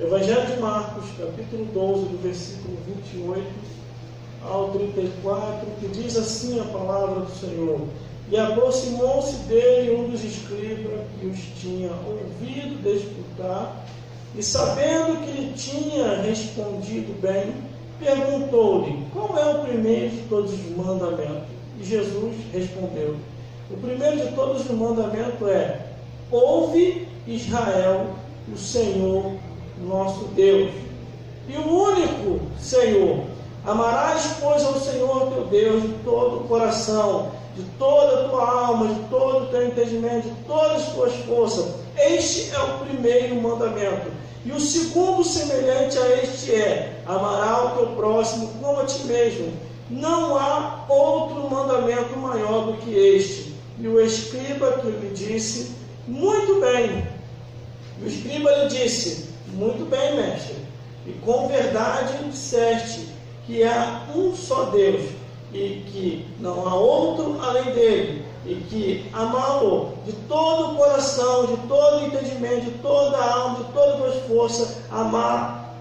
Evangelho de Marcos, capítulo 12, do versículo 28 ao 34, que diz assim a palavra do Senhor: E aproximou-se dele um dos escribas que os tinha ouvido disputar, e sabendo que lhe tinha respondido bem, perguntou-lhe: Qual é o primeiro de todos os mandamentos? E Jesus respondeu: O primeiro de todos os mandamentos é: Ouve, Israel, o Senhor nosso Deus, e o único Senhor. Amarás, pois, ao Senhor teu Deus de todo o coração, de toda a tua alma, de todo o teu entendimento, de todas as tuas forças. Este é o primeiro mandamento. E o segundo, semelhante a este, é: amarás o teu próximo como a ti mesmo. Não há outro mandamento maior do que este. E o escriba que lhe disse: Muito bem. E o escriba lhe disse: Muito bem, mestre. E com verdade disseste que há um só Deus, e que não há outro além dele, e que amá-lo de todo o coração, de todo o entendimento, de toda a alma, de todas as tuas forças, amar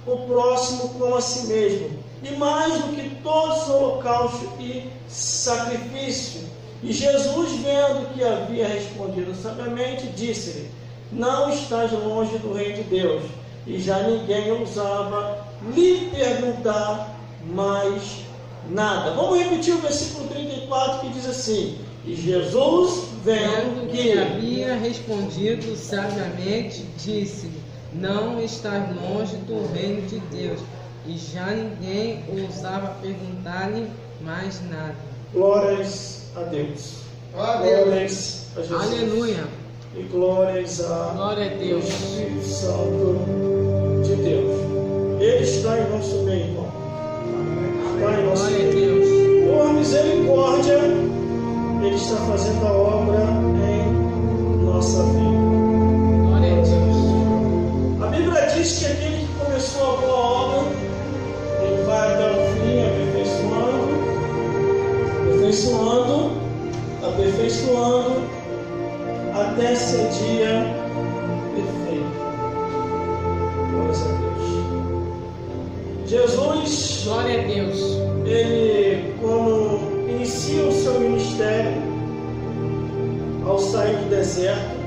o próximo como a si mesmo, e mais do que todos os holocaustos e sacrifício. E Jesus, vendo que havia respondido sabiamente, disse-lhe: Não estás longe do reino de Deus. E já ninguém ousava lhe perguntar mais nada. Vamos repetir o versículo 34, que diz assim: E Jesus, vendo que havia respondido sabiamente, disse-lhe: Não estás longe do reino de Deus. E já ninguém ousava perguntar-lhe mais nada. Glórias a Deus. Glórias a Jesus. Aleluia. E glórias a Deus. Espírito Santo de Deus. Ele está em nosso meio, irmão. Está em nosso meio. Deus. Por misericórdia, Ele está fazendo a obra em nossa vida. Glória a Deus. A Bíblia diz que aquele que começou a boa obra, ele vai até o fim, aperfeiçoando, até ser dia perfeito. Glórias a Deus. Jesus, Glória a Deus. Ele, quando inicia o seu ministério, ao sair do deserto,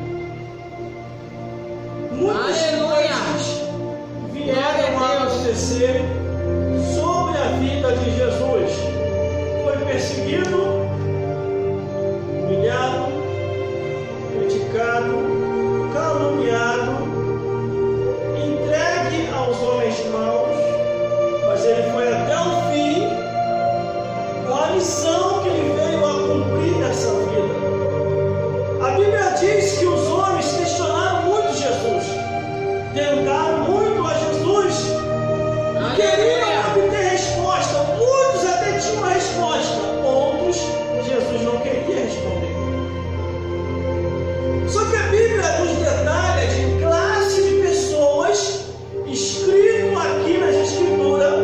muitas coisas vieram a acontecer sobre a vida de Jesus. Foi perseguido, humilhado, criticado, caluniado, entregue aos homens maus, mas ele foi até o fim com a missão que ele veio a cumprir nessa vida. A Bíblia diz que os homens questionaram muito Jesus, tentaram muito a Jesus, queriam obter resposta. Muitos até tinham a resposta, outros Jesus não queria responder. Só que a Bíblia nos detalha de classe de pessoas, escrito aqui nas Escrituras,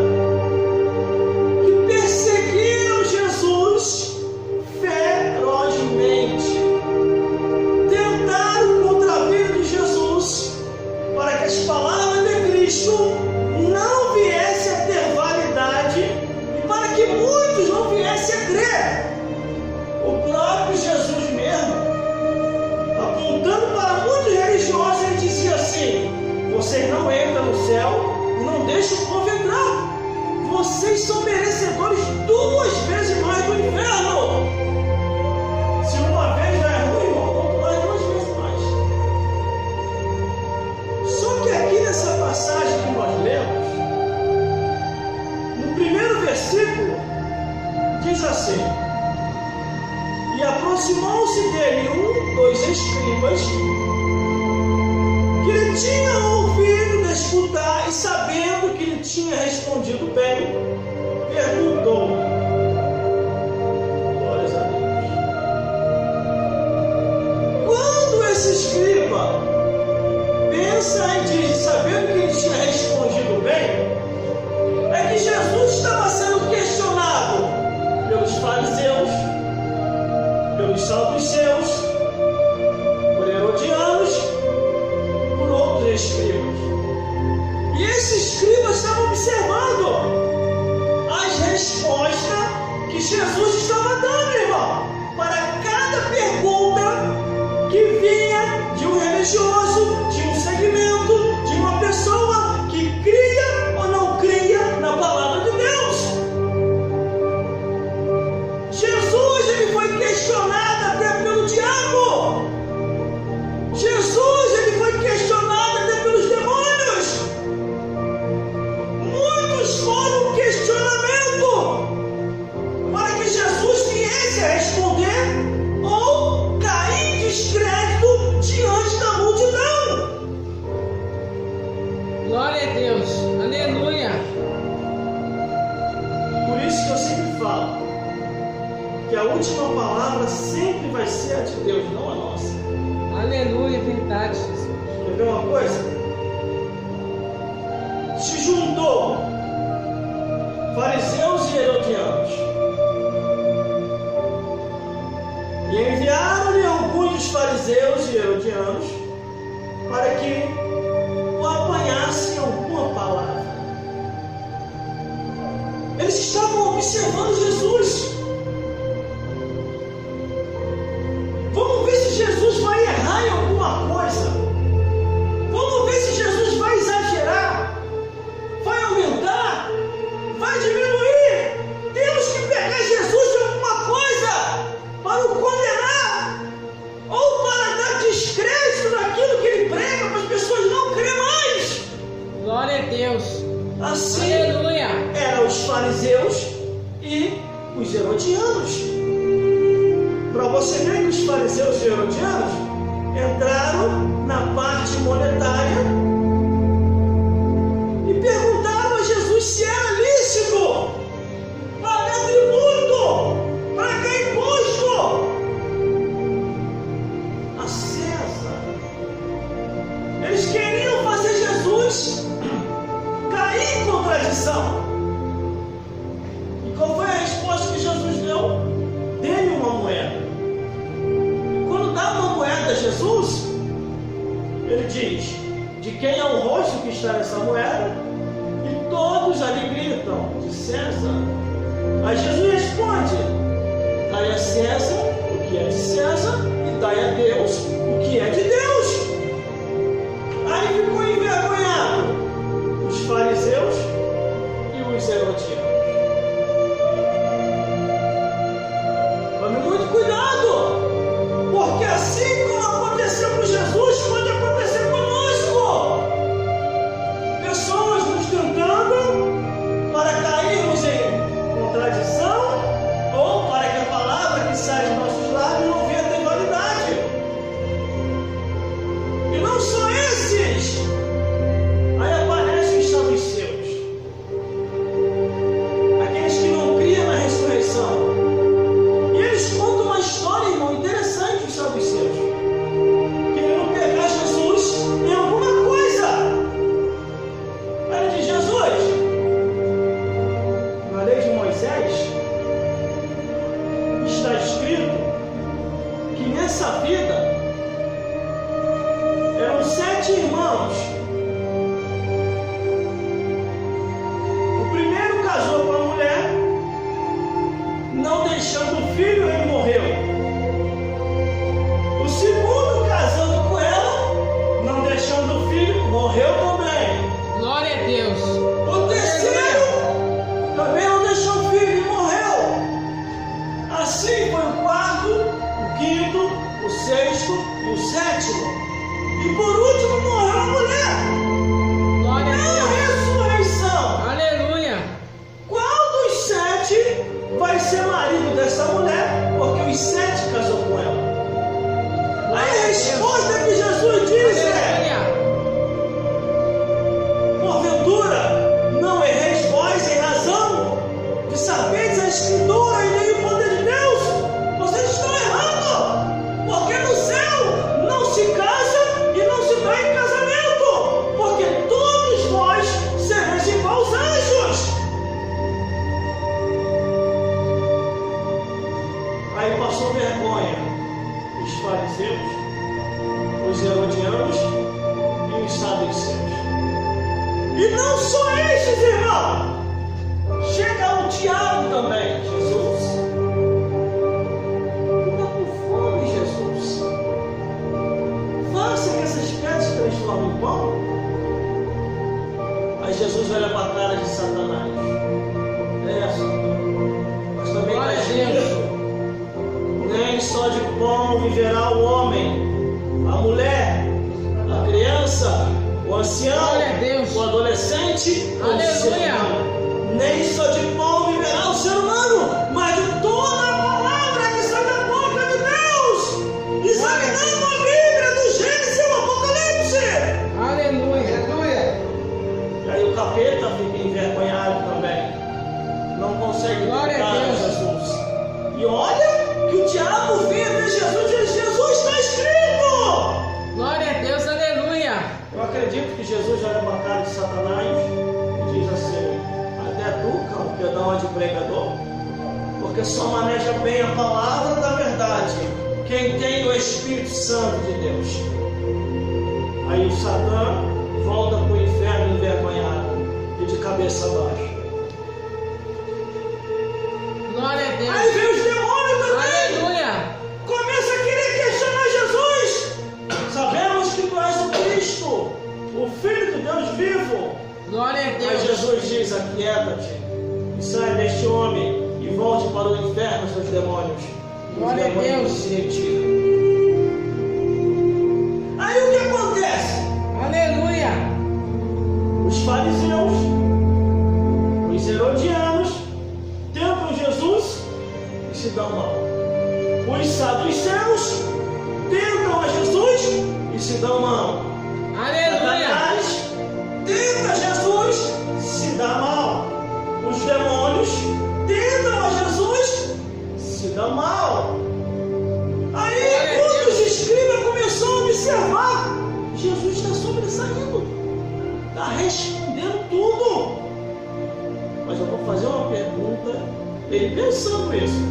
que perseguiram Jesus ferozmente, tentaram contra a vida de Jesus, para que as palavras de Cristo não viessem a ter validade e para que muitos não viessem a crer. O próprio Jesus mesmo, apontando para muitos religiosos, ele dizia assim: vocês não entram no céu e não deixam o povo entrar. Vocês são merecedores 2 vezes mais do inferno. Se uma vez já é ruim, irmão, vamos lá 2 vezes mais. Só que aqui nessa passagem que nós lemos, no primeiro versículo, diz assim: E aproximou-se dele dos escribas, que ele tinha ouvido disputar, e sabendo que ele tinha respondido bem, perguntou. Glórias a Deus. Quando esse escriba pensa e diz, sabendo que ele tinha respondido bem, é que Jesus estava sendo questionado pelos fariseus, pelos saduceus, por herodianos, por outros escribas. escribas. E esses escribas estavam observando as respostas que Jesus estava dando, irmão, para cada pergunta que vinha de um religioso, de um segmento, de uma pessoa que cria ou não cria na palavra de Deus. Jesus, ele foi questionado até pelo diabo. Jesus, ele foi questionado até pelos demônios. Muitos foram questionamento para que Jesus viesse a responder ou cair em descrédito diante da multidão. Glória a Deus. Aleluia. Por isso que eu sempre falo que a última palavra sempre vai ser a de Deus, não a nossa. Aleluia, verdade, Jesus. Quer ver uma coisa? Se juntou fariseus e herodianos e enviaram-lhe alguns dos fariseus e herodianos para que o apanhassem alguma palavra. Eles estavam observando Jesus. Vamos ver se Jesus vai errar em alguma coisa. Vamos ver se Jesus vai exagerar, vai aumentar, vai diminuir. Temos que pegar Jesus de alguma coisa para o condenar ou para dar descrédito naquilo que ele prega, para as pessoas não crerem mais. Glória a Deus. Assim Aleluia. eram os fariseus e os herodianos. Para você ver que os fariseus e herodianos entraram na parte monetária e perguntaram a Jesus se era lícito pagar tributo, pagar imposto a César. Eles queriam fazer Jesus cair em contradição. E qual foi a resposta que Jesus deu? Dê-lhe uma moeda. Quando dá uma moeda a Jesus, ele diz: de quem é o rosto que está nessa moeda? E todos ali gritam: de César. Aí Jesus responde: dai a César o que é de César e dai a Deus o que é de Deus. Aí ficou envergonhado os fariseus e os herodianos. Tome muito cuidado, porque assim como aconteceu com Jesus, pode acontecer conosco. Pessoas nos tentando para cairmos em contradição ou para que a palavra que sai dos nossos lábios não venha ter validade. E não só esses. Aí aparecem os saduceus, aqueles que não criam na ressurreição. E eles contam uma história, irmão, interessante, os saduceus, querendo pegar Jesus em alguma coisa. Aí ele diz: Jesus, na lei de Moisés está escrito que nessa vida eram 7 irmãos. O primeiro casou com a mulher, não deixando o filho, ele morreu. O segundo casando com ela, não deixando o filho, morreu também. Glória a Deus. O terceiro também não deixou o filho e morreu. Assim foi o quarto, o quinto, o sexto e o sétimo. E por último morreu a mulher. Glória a Deus. Na ressurreição, Aleluia. qual dos 7 vai ser marido dessa mulher? Porque os 7 casou com ela. Aí a resposta que Jesus diz é: Aleluia. porventura não erreis vós em razão de saberes a Escritura e nem o poder de Deus? Vocês estão errando, porque no céu não se casa e não se dá em casamento, porque todos vós sereis igual aos anjos. Aí passou vergonha os fariseus, os herodianos e os saduceus. E não só estes, irmão. Chega o diabo também. Jesus, está com fome, Jesus. Faça que essas pedras se transformem em pão. Aí Jesus olha para a cara de Satanás. Mas também está escrito: nem só de pão viverá o homem, a mulher, a criança, o ancião, o adolescente, o ser humano. Nem só de pão viverá o ser humano, mas de toda a palavra que sai da boca de Deus. Examinando a Bíblia do Gênesis ao Apocalipse. Aleluia. E aí o capeta fica envergonhado também. Não consegue tocar Jesus. E olha que o diabo vem até Jesus e diz: Jesus, está escrito. Glória a Deus, aleluia. Eu acredito que Jesus olha para a cara de Satanás e diz assim: até tu, cão, perdão de pregador, porque só maneja bem a palavra da verdade quem tem o Espírito Santo de Deus. Aí o Satã volta para o inferno envergonhado e de cabeça baixa. Glória a Deus. Aí vem os demônios também. Aleluia. Começa a querer questionar Jesus. Sabemos que tu és o Cristo, o Filho de Deus vivo. Glória a Deus. Mas Jesus diz: aquieta-te e sai deste homem e volte para o inferno, seus demônios. Glória a Deus. Se retiram. Aí o que acontece? Aleluia. Os fariseus, os herodianos tentam Jesus e se dão mal. Os saduceus tentam a Jesus e se dão mal. Aleluia. Satanás tenta Jesus, se dá mal. Os demônios tentam a Jesus, se dá mal. Aí quando os escribas começaram a observar, Jesus está sobressaindo, está respondendo tudo. Mas eu vou fazer uma pergunta, ele pensando isso,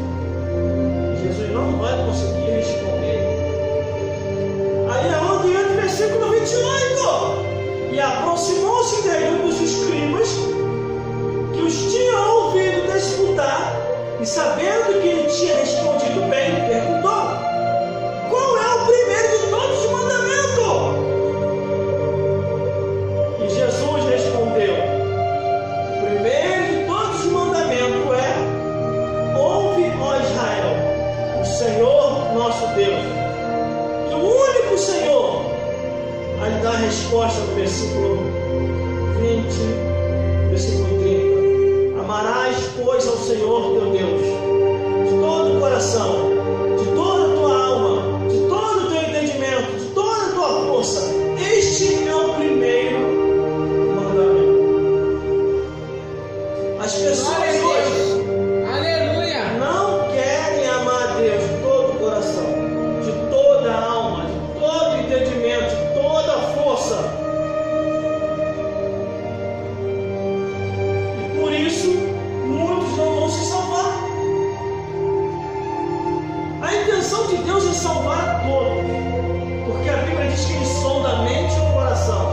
Jesus não vai conseguir responder. Aí é onde entra o versículo 28. E aproximou-se dele um dos escribas que os tinha ouvido disputar, e sabendo que ele tinha respondido bem, perguntou: qual é o primeiro de todos os mandamentos? E Jesus respondeu: o primeiro de todos os mandamentos é: ouve, ó Israel, o Senhor nosso Deus. E o único Senhor. Aí ele dá a resposta no versículo 20, versículo 30. Amarás, pois, ao Senhor teu Deus de todo o coração, de toda a tua alma, de todo o teu entendimento, de toda a tua força. Este é o primeiro mandamento. As pessoas hoje, aleluia, não querem amar a Deus de todo o coração, de toda a alma, de todo o entendimento, de toda a força. E por isso, muitos não vão se salvar. A intenção de Deus é salvar a todos, porque a Bíblia diz que Ele sonda a mente e o coração.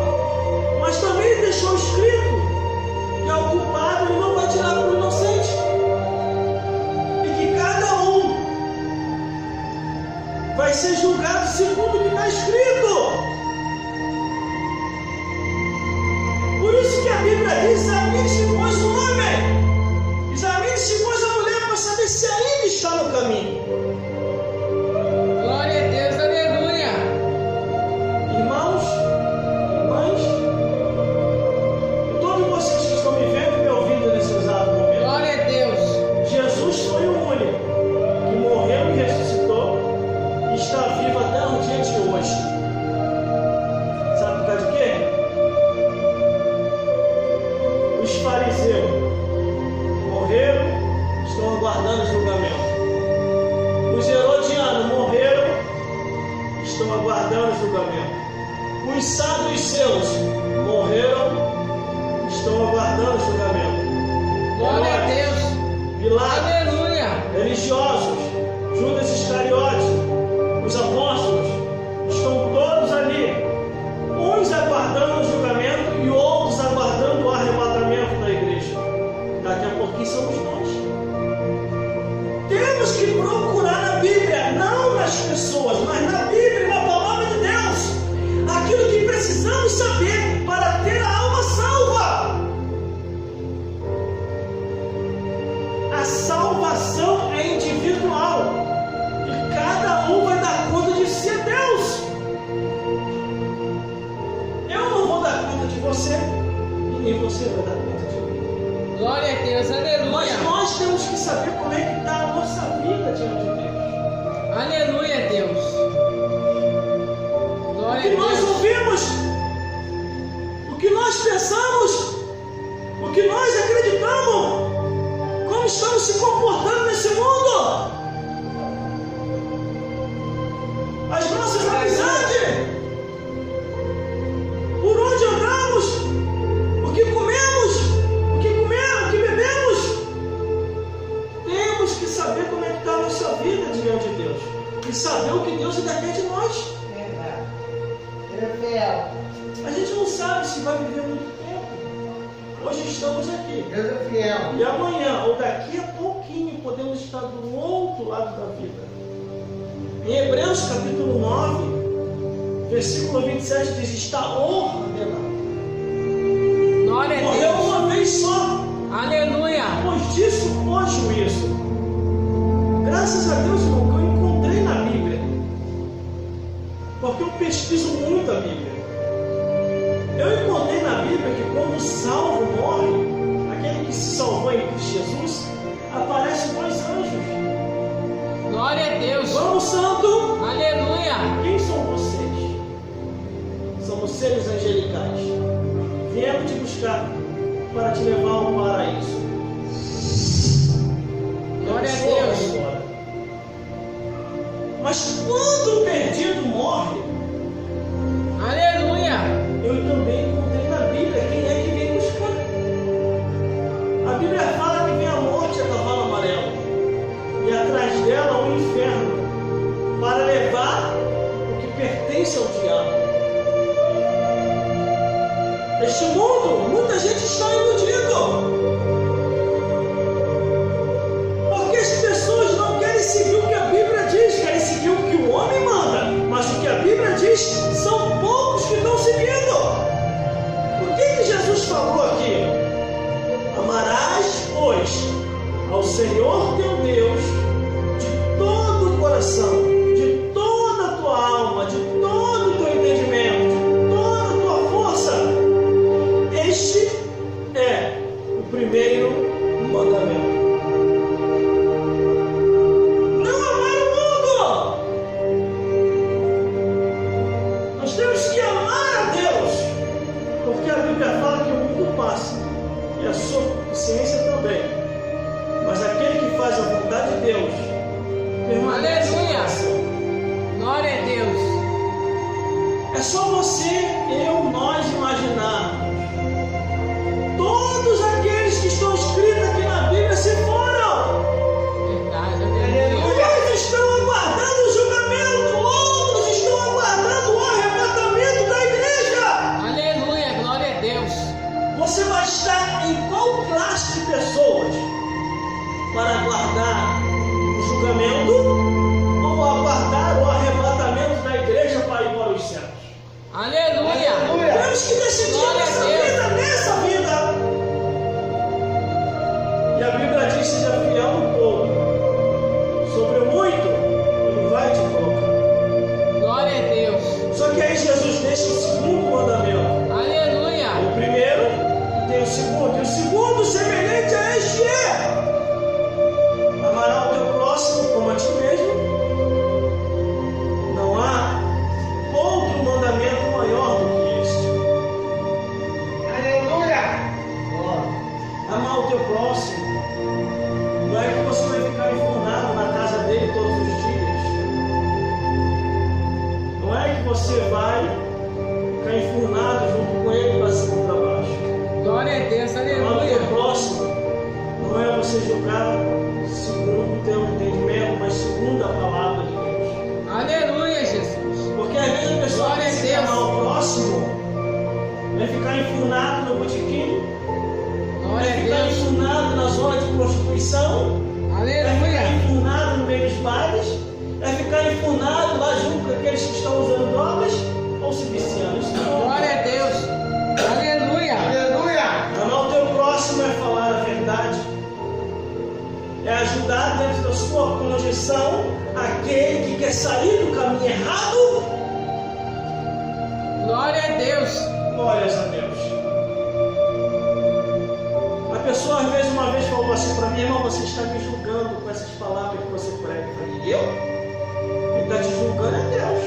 Mas também Ele deixou escrito que ao culpado Ele não vai tirar para o inocente, e que cada um vai ser julgado segundo o que está escrito. Por isso que a Bíblia diz: examine-se, pois, o homem, examine-se, pois, a mulher, para saber se ainda está no caminho. glória a Deus, aleluia. Irmãos, irmãs, e todos vocês que estão me vendo e me ouvindo nesse exato momento, Glória a Deus. Jesus foi o único que morreu e ressuscitou e está vivo até o dia de hoje. Sabe por causa de quê? Os fariseus morreram, estão aguardando o julgamento. Os herodianos morreram, estão aguardando o julgamento. Os saduceus morreram, estão aguardando o julgamento. Glória a Deus. Pilatos, Aleluia. religiosos, Judas Iscariote, os apóstolos, estão todos ali, uns aguardando o julgamento e outros aguardando para ter a alma salva. A salvação é individual e cada um vai dar conta de si a Deus. Eu não vou dar conta de você e nem você vai dar conta de mim. Glória a Deus, aleluia. Mas nós temos que saber como é que está a nossa vida diante de Deus. Aleluia, Deus. O Glória que a nós Deus. ouvimos, o que nós pensamos, o que nós acreditamos, como estamos se comportando nesse mundo, as nossas amizades, por onde andamos, o que comemos, o que bebemos. Temos que saber como é que está a nossa vida diante de Deus e saber o que Deus ainda quer de nós. A gente não sabe se vai viver muito tempo. Hoje estamos aqui. Deus é fiel. E amanhã, ou daqui a pouquinho, podemos estar do outro lado da vida. Em Hebreus capítulo 9, versículo 27 diz: está ordenado. Glória a Morreu Deus. uma vez só. Aleluia. Depois disso, o juízo. Graças a Deus, irmão, que eu encontrei na Bíblia. Porque eu pesquiso muito a Bíblia. Eu encontrei na Bíblia que quando o salvo morre, aquele que se salvou em Cristo Jesus, aparecem dois anjos. Glória a Deus. Vamos, santo! Aleluia. Quem são vocês? Somos seres angelicais. Viemos te buscar para te levar ao paraíso. Glória a Eu sou Deus. agora. Mas quando o perdido morre, Aleluia. eu também encontrei na Bíblia quem é que vem buscar. A Bíblia fala que vem a morte a cavalo amarelo e atrás dela o inferno para levar o que pertence ao diabo. Neste mundo, muita gente está iludido. Porque as pessoas não querem seguir o que a Bíblia diz, querem seguir o que o homem manda. Mas o que a Bíblia diz, são poucos que estão seguindo. O que Jesus falou aqui? Amarás, pois, ao Senhor teu Deus de todo o coração, de toda a tua alma, de todo o teu entendimento, de toda a tua força. Este é o primeiro mandamento. Não amar o mundo. Nós temos que amar a Deus, porque a Bíblia fala que o mundo passa e a sua consciência também. Mas aquele que faz a vontade de Deus permanece. Aleluia. Glória a Deus. É só você, eu, nós imaginarmos. Todos aqueles que estão escritos aqui na Bíblia se foram. Verdade, aleluia. Uns estão aguardando o julgamento, outros estão aguardando o arrebatamento da igreja. Aleluia, glória a Deus. Você vai estar em qual classe de pessoas? Para aguardar o julgamento ou aguardar o arrebatamento da igreja para ir para os céus? Aleluia. Temos que decidir Glória a Deus. nessa vida. E a Bíblia diz: seja fiel no pouco, sobre o muito Ele vai te colocar. Glória a Deus. Só que aí Jesus deixa o segundo mandamento. Aleluia. O primeiro tem o segundo, e o segundo semelhante a este é: amará o teu próximo como a ti mesmo. Não há outro mandamento maior do que este. Aleluia. Amar o teu próximo não é que você vai ficar enfurnado na casa dele todos os dias. Não é que você vai ficar enfurnado junto com ele para cima e para baixo. Glória a Deus, Amar o teu aleluia. próximo não é você julgar segundo o teu entendimento, mas segundo a palavra de Deus. Aleluia, Jesus. Porque às vezes a pessoa Glória a pensa que Deus. amar o próximo é ficar enfurnado no botequim, Glória é a ficar Deus. enfurnado na zona de prostituição, é ficar Aleluia. enfurnado no meio dos bares, é ficar enfurnado lá junto com aqueles que estão usando drogas ou se viciando. Isso não é. Glória a Deus. ajudar dentro da sua condição aquele que quer sair do caminho errado? Glória a Deus. Glórias a Deus. A pessoa às vezes uma vez falou assim para mim: irmão, você está me julgando com essas palavras que você prega. Eu falei: eu? Quem está te julgando é Deus.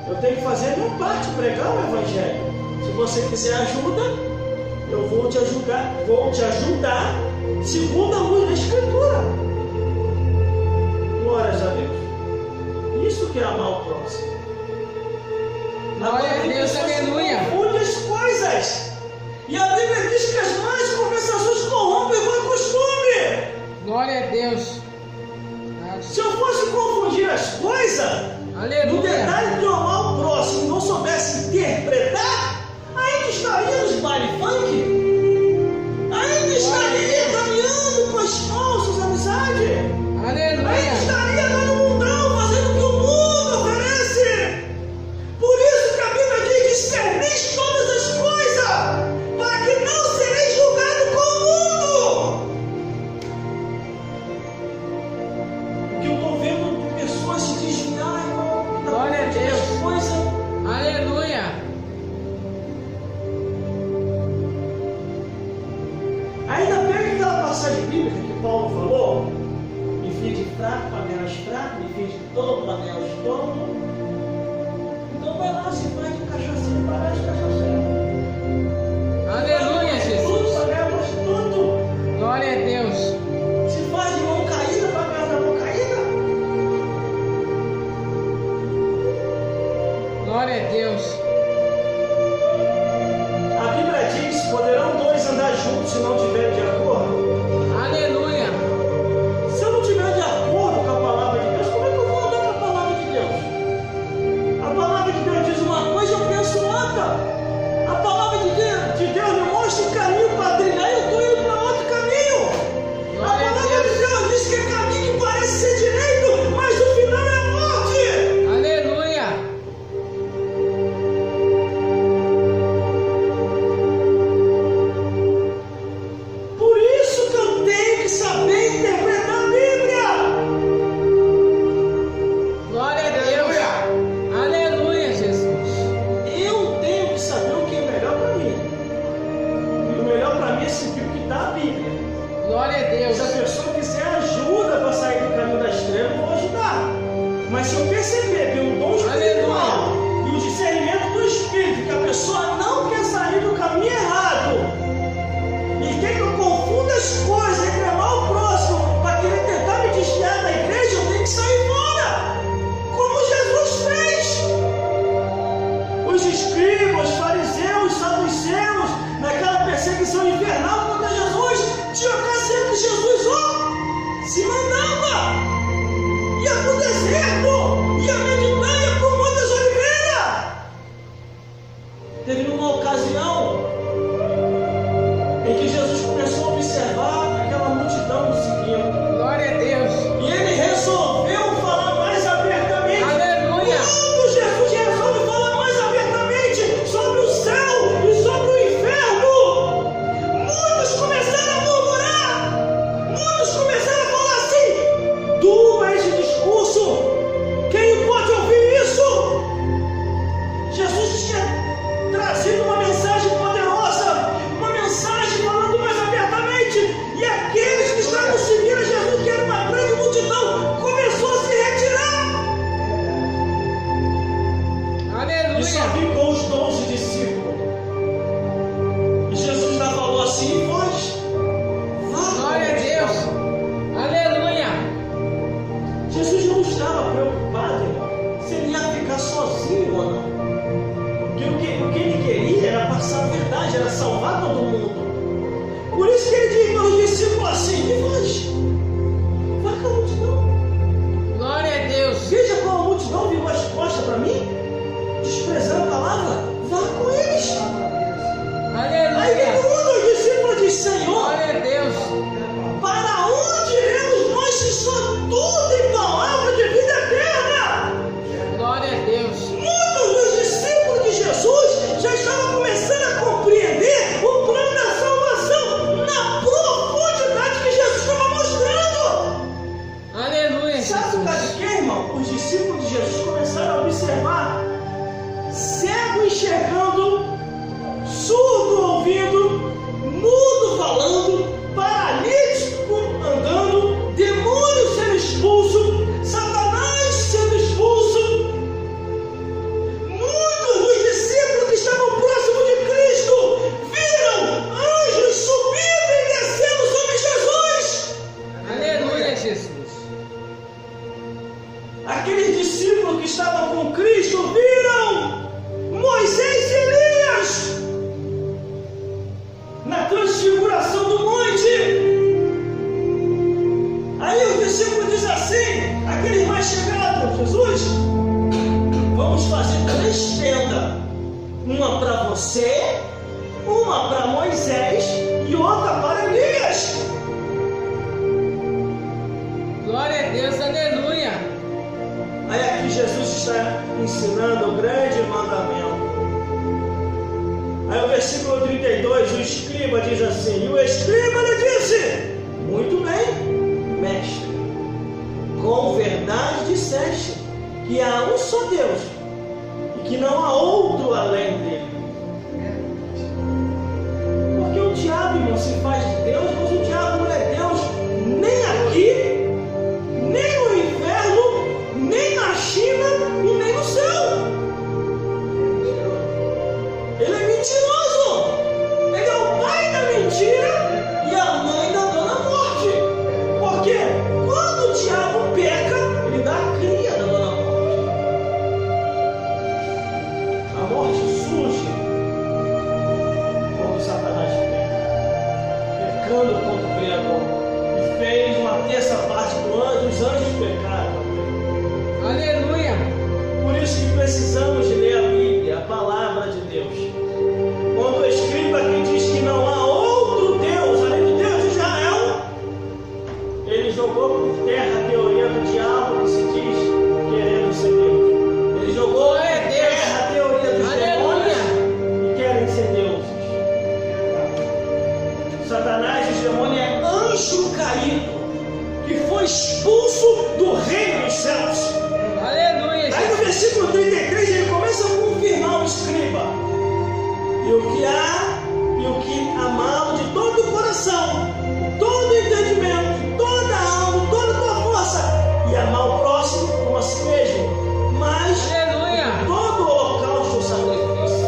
Eu tenho que fazer a minha parte, pregar o Evangelho. Se você quiser ajuda, eu vou te ajudar segundo a luz da Escritura. Glórias a Deus. Isso que é amar o próximo. Glória a Deus, aleluia. Confunde as coisas. E a Bíblia diz que as más conversações corrompem o bom costume. Glória a Deus. Se eu fosse confundir as coisas, no detalhe de amar o próximo e não soubesse interpretar, ainda estaria nos baile funk? Ainda estaria caminhando com as falsas amizades? Aleluia. Ainda estaria dando mundão, fazendo o que o mundo oferece? Por isso que a Bíblia diz: discernis todas as coisas, para que não sereis julgado com o mundo. O que eu estou vendo de pessoas se desviar, irmão, Glória a Deus. coisas. Aleluia. Ainda pega aquela passagem bíblica que Paulo falou: me fiz de fraco para ganhar os fracos, me fiz de tolo para ganhar os tolos. Então vai lá, se faz de cachaceiro para ganhar os cachaceiros. Aleluia, Jesus. Para ganhar prostituto. Glória a Deus. Se faz de mão caída para ganhar da mão caída. Glória a Deus. A Bíblia diz: poderão dois andar juntos se não tiverem de acordo? Aleluia. Se eu não tiver de acordo com a palavra de Deus, como é que eu vou andar com a palavra de Deus? A palavra de Deus diz uma coisa e eu penso outra. A palavra de Deus me mostra um caminho para trilhar e eu estou indo para outro caminho. A palavra de Deus diz que é caminho que parece ser direito, mas o final é a morte. Aleluia. Por isso que eu tenho que saber interpretar a Bíblia. Glória a Deus. Aleluia, Jesus. Eu tenho que saber o que é melhor para mim. E o melhor para mim é seguir o que está a Bíblia. Glória a Deus. Se a pessoa quiser ajuda para sair do caminho das trevas, eu vou ajudar. Mas se eu perceber pelo dom espiritual e o discernimento do Espírito que a pessoa não quer sair do caminho errado e quer que eu confunda as coisas entre amar o próximo para querer tentar me desviar da igreja, eu tenho que sair fora. Como Jesus fez. Os escribas, os fariseus, os saduceus, naquela perseguição infernal contra Jesus, tinha ocasião que Jesus se mandava. Ia para o deserto, ia meditar, ia para o Monte das Oliveiras. Teve uma ocasião em que Jesus começou a observar aquela multidão do seguindo. Glória a Deus. E ele resolveu falar mais abertamente. Aleluia. Quando Jesus resolve falar mais abertamente sobre o céu e sobre o inferno, muitos começaram a murmurar. Muitos começaram a falar assim: duro é esse discurso. Quem pode ouvir isso? Jesus tinha trazido uma mensagem poderosa. você, uma para Moisés e outra para Elias. Glória a Deus, aleluia. Aí aqui Jesus está ensinando o grande mandamento. Aí o versículo 32, o escriba diz assim, e o escriba lhe disse, muito bem, mestre, com verdade disseste que há um só Deus e que não há outro além dele. Porque o diabo, irmão, se faz de Deus, mas o diabo não é Deus nem aqui, nem no inferno, nem na China e nem no céu. Ele é mentiroso. Ele é o pai da mentira e a mãe da dona morte. Porque quando o diabo peca, ele dá a cria da dona morte. A morte surge quando Satanás peca, pecando contra o Criador, e fez uma terça parte dos anjos pecaram. Aleluia. Por isso que precisamos de ler a Bíblia, a palavra de Deus. Quando o escriba aqui diz que não há outro Deus além do Deus de Israel, ele jogou por terra a teoria do diabo que se diz querendo ser Deus. Ele jogou por terra a teoria dos demônios que querem ser deuses. Satanás, os demônios, é anjo caído que foi expulso do reino dos céus. Aleluia. Aí no versículo 33 ele começa a confirmar o escriba. E o que há, e o que amá-lo de todo o coração, todo o entendimento, toda a alma, toda a tua força, e amar o próximo como a si mesmo. Mas aleluia. Todo o holocausto, o sacrifício.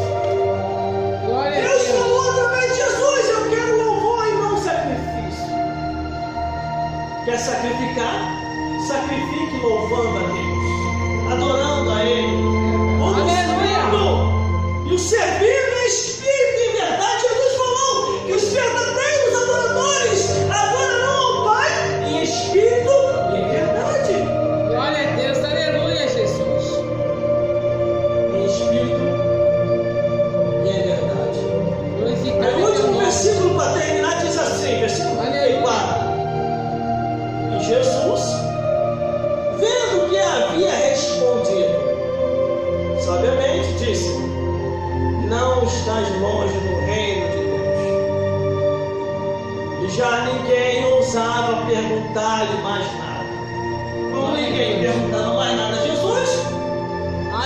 Glória a Deus Deus. falou através de Jesus, eu quero louvor e não sacrifício. Quer sacrificar? Sacrifique louvando a Deus, adorando a Ele, e o servindo em espírito e em verdade. Jesus falou que os verdadeiros adoradores adorarão ao Pai em espírito e em verdade. Glória a Deus, aleluia, Jesus. Em espírito e em verdade. Glorificado O último teu nome. versículo para terminar diz assim, versículo 34. E Jesus, vendo que havia respondido sabiamente, disse, não estás longe do reino de Deus. E já ninguém ousava perguntar-lhe mais nada. Como ninguém perguntava mais nada a Jesus,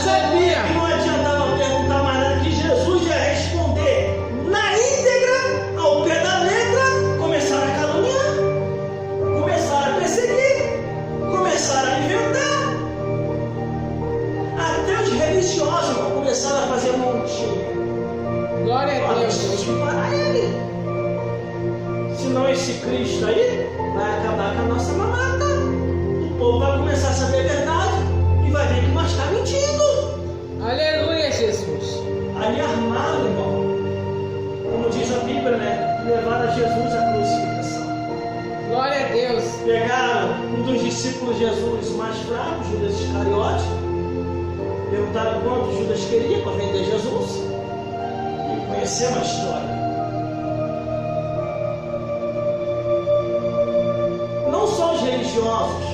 sabia que não adiantava perguntar mais nada, que Jesus ia responder na íntegra, ao pé da letra. Começaram a caluniar, começaram a perseguir, começaram a inventar. Até os religiosos começaram a fazer montinho. Glória a Deus. Temos que parar ele. Senão esse Cristo aí vai acabar com a nossa mamata. O povo vai começar a saber a verdade e vai ver que nós está mentindo. Aleluia, Jesus. Aí armaram, irmão, como diz a Bíblia, né? Levaram Jesus à crucificação. Glória a Deus. Pegaram um dos discípulos de Jesus mais fracos, Judas Iscariote. Perguntaram quanto Judas queria para vender Jesus. E conhecemos a história. Não só os religiosos,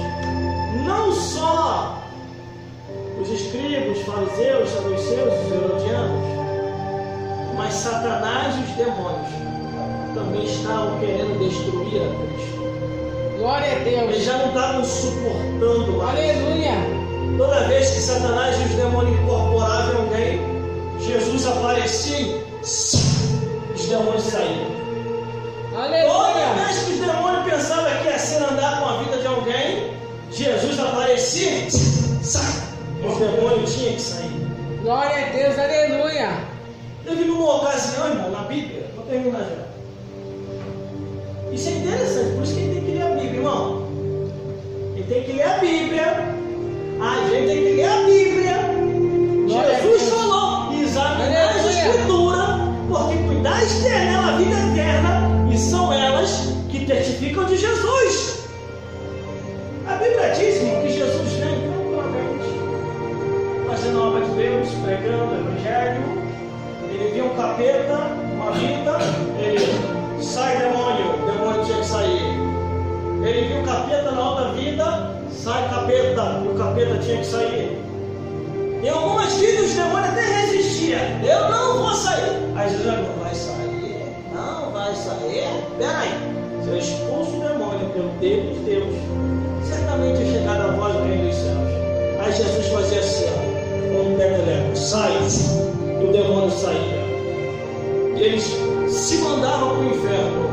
não só os escribas, os fariseus, os saduceus, os herodianos, mas Satanás e os demônios também estavam querendo destruir a Cristo. Glória a Deus. Eles já não estavam suportando mais. Aleluia. Toda vez que Satanás e os demônios incorporavam em alguém, Jesus aparecia, os demônios saíam. Aleluia. Toda vez que os demônios pensavam que ia ser andar com a vida de alguém, Jesus aparecia, sai. Os demônios tinham que sair. Glória a Deus, aleluia. Teve numa ocasião, irmão, na Bíblia, vou terminar já. Isso é interessante, por isso que a gente tem que ler a Bíblia, irmão. Ele tem que ler a Bíblia. A gente tem que ler a Bíblia. Jesus falou, examinar as Escrituras, porque cuidais nela a vida eterna, e são elas que testificam de Jesus. A Bíblia diz, irmão, que Jesus vem tranquilamente, fazendo a obra de Deus, pregando o Evangelho. Ele viu o capeta, uma vida, ele sai demônio, o demônio tinha que sair. Ele viu o capeta na outra vida, sai capeta, e o capeta tinha que sair. Em algumas vidas os demônios até resistiam. Eu não vou sair. Aí Jesus não vai sair. Não vai sair. Peraí. Se eu expulso o demônio pelo Deus de Deus, certamente é chegada a voz do reino dos céus. Aí Jesus fazia assim, ó, um peteleco, sai. E o demônio saía. E eles se mandavam para o inferno.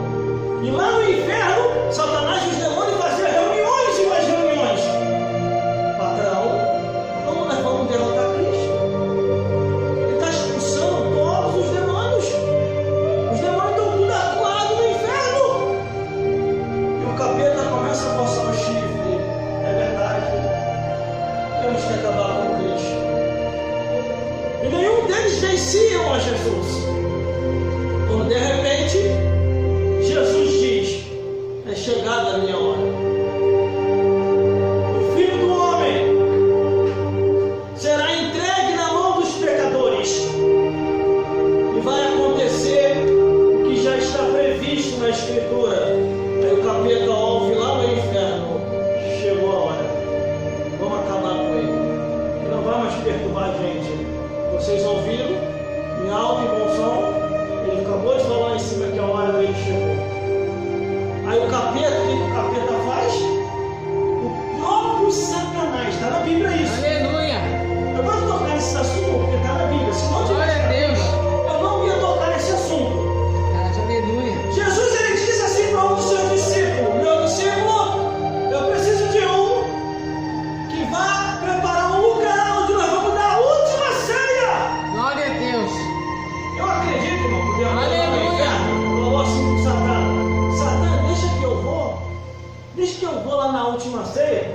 E lá no inferno, Satanás e os demônios faziam reuniões e mais reuniões. Patrão, como nós vamos derrotar Cristo? Ele está expulsando todos os demônios. Os demônios estão tudo acuados no inferno. E o capeta começa a coçar o chifre. É verdade. Temos que acabar com Cristo. E nenhum deles venciam a Jesus. Quando de repente, Jesus diz: é chegada a minha hora. O Filho do Homem será entregue na mão dos pecadores. E vai acontecer o que já está previsto na Escritura. Aí o capeta ouve lá no inferno: chegou a hora. Vamos acabar com ele. Ele não vai mais perturbar a gente. Vocês ouviram? Em alto e bom som. Ele acabou de falar em cima que a hora dele chegou. Aí o capeta, o que o capeta faz? O próprio Satanás, está na Bíblia isso. Aleluia! Eu gosto de tocar nesse assunto porque está na Bíblia. Se não Glória a Deus! eu não ia tocar nesse assunto. Aleluia! Jesus ele disse assim para um dos seus discípulos: meu discípulo, eu preciso de um que vá preparar um lugar onde nós vamos dar a última ceia. Glória a Deus! Eu acredito, irmão, porque eu Aleluia! falou assim com Satã: Satã, deixa que eu vou lá na última ceia.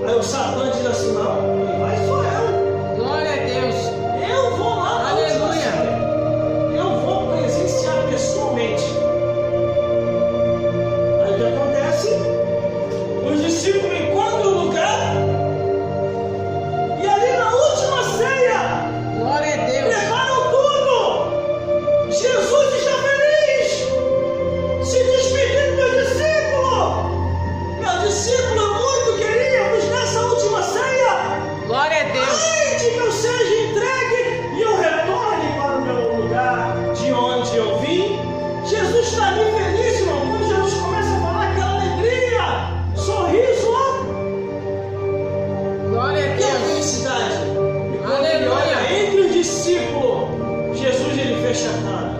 Aí o Satã diz assim: não, quem vai sou eu. Glória a Deus! Eu vou lá na última ceia. Eu vou presenciar pessoalmente. Aí o que acontece? Os discípulos encontram o lugar. E ali na última ceia, Glória a Deus! preparam tudo. Jesus está feliz, se despedindo do discípulo. Meu discípulo, eu muito queríamos nessa última ceia. Glória a Deus! Ai de que eu seja entregue e eu retorne para o meu lugar de onde eu vim. Jesus está ali feliz, irmão. Quando Jesus começa a falar, aquela alegria, sorriso, ó. Glória a Que Deus! felicidade. E quando Aleluia. ele olha entre os discípulos, Jesus ele fecha a cara.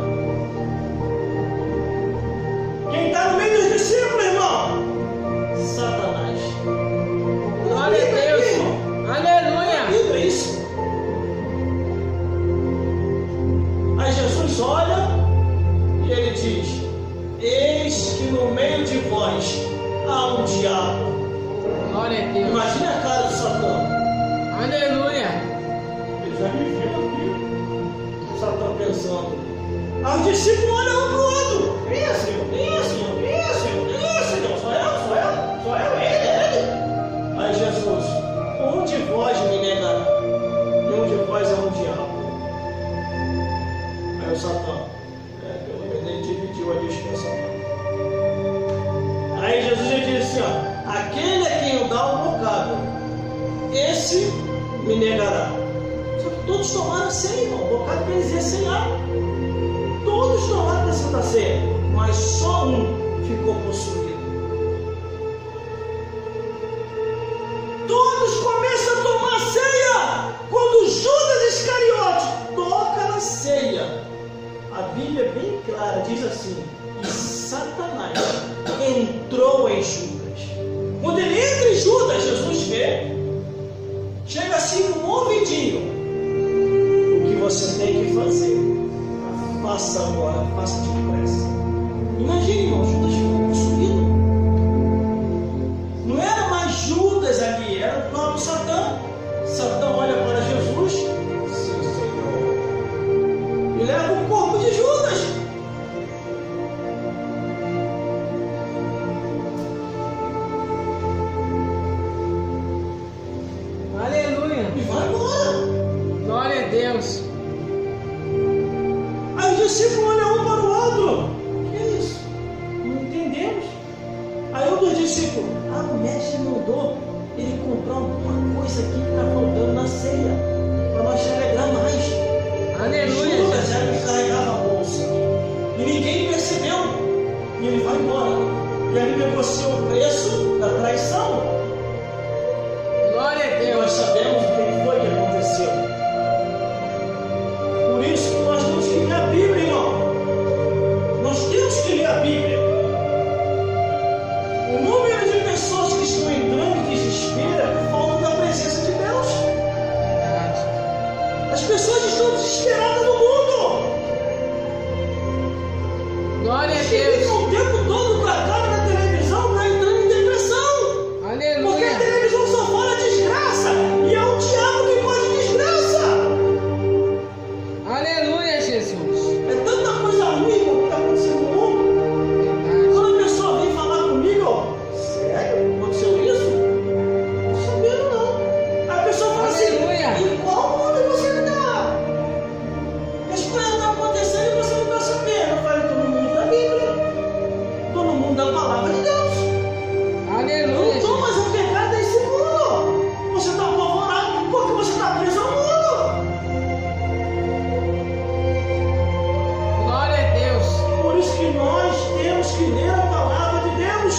Quem está no meio dos discípulos, irmão? Satanás. Glória a Deus! Aleluia! Tudo isso. Aí Jesus olha e ele diz: eis que no meio de vós há um diabo. Glória a Deus! Imagina a cara do Satã. Aleluia! Ele já me viu aqui. O Satã pensando. Aí os discípulos olham um para o outro. Minha Senhor, minha Senhor, minha Senhor, minha Senhor. Sou eu, ele. Aí Jesus: um de vós me negará, e um de vós é um diabo. Aí o Satã, pelo menos ele dividiu ali os pensamentos. Aí Jesus ele diz assim: ó, aquele a quem eu dá o bocado, esse me negará. Só que todos tomaram a ceia, irmão. O bocado quer dizer ceiar. Todos tomaram da Santa Ceia, mas só um ficou possuído. Todos começam a tomar ceia quando Judas Iscariote toca na ceia. A Bíblia é bem clara, diz assim: e Satanás entrou em Judas. Quando ele entra em Judas, Jesus vê, chega assim no ouvidinho: o que você tem que fazer, faça agora, faça depressa. Imagine, irmão, Judas ficou possuído. Não era mais Judas ali, era o próprio Satã. Satã olha para Jesus: sim, Senhor, e leva o corpo de Judas. Aleluia! E vai embora. Glória a Deus! Aí discípulos olham um para o outro. Que é isso? Não entendemos. Aí um dos discípulos, o mestre mandou ele comprar uma coisa aqui que está faltando na ceia, para nós se alegrar mais. Aleluia. Judas já me carregava a bolsa. E ninguém percebeu. E ele vai embora. E ele negociou o preço da traição. Glória a Deus. Nós sabemos o que foi que aconteceu. Por isso que nós temos que ler a Bíblia, irmão. Nós temos que ler a Bíblia. O número de pessoas que estão entrando em desespero é por falta da presença de Deus. As pessoas estão desesperadas no mundo. Glória a Eles Deus. ficam o tempo todo para cá na televisão, está entrando em depressão. Porque a Aleluia. televisão só fala desgraça. E é o diabo que gosta de desgraça. Aleluia, Jesus. É tanta coisa ruim que está acontecendo no mundo. Verdade. Quando a pessoa vem falar comigo, sério? Aconteceu isso? Não sabendo não. A pessoa fala Aleluia. assim, em qual mundo você está? As coisas estão acontecendo e você não está sabendo. Eu falei, todo mundo da Bíblia. Todo mundo da palavra de Deus. Aleluia, Não Jesus. mais o pecado desse mundo. Você está apavorado porque você está preso ao mundo. Glória a Deus. Por isso que nós temos que ler a palavra de Deus.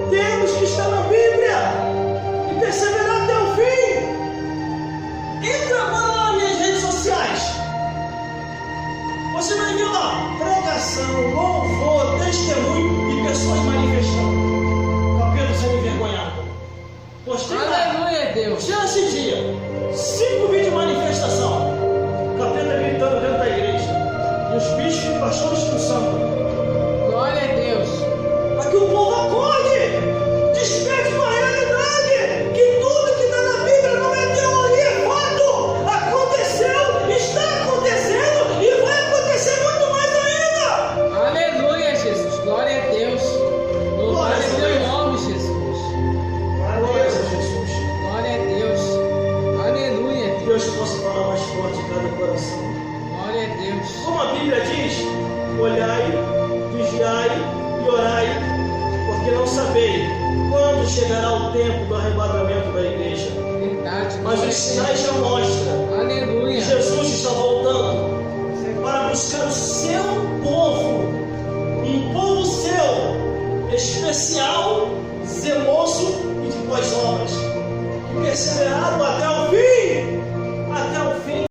Temos que estar na Bíblia e perseverar até o fim. Entra agora nas minhas redes sociais. Você vai ver lá pregação, louvor, testemunho e pessoas manifestando. Capeta sendo envergonhado. Postei lá. Aleluia, Deus. Já esse dia, 5 vídeos de manifestação. Capeta gritando dentro da igreja. E os bichos e pastores expulsando. Glória a Deus. Para que o povo acorde, desperte uma realidade, que tudo que está na Bíblia não é teoria, é fato. Aconteceu, está acontecendo e vai acontecer muito mais ainda. Aleluia, Jesus. Glória a Deus. Louvado Glória a seja o Deus. nome, Jesus. Glória a Jesus. Glória a Deus. Aleluia, Que Deus. Deus possa falar mais forte em cada coração. Glória a Deus. Como a Bíblia diz, olhai, vigiai e orai, porque não sabeis quando chegará o tempo do arrebatamento da igreja. Verdade. Mas glória os a sinais já mostram Deus. Aleluia. que Jesus está voltando para buscar o seu povo, um povo seu, especial, zeloso e de boas obras, perseverado até o fim.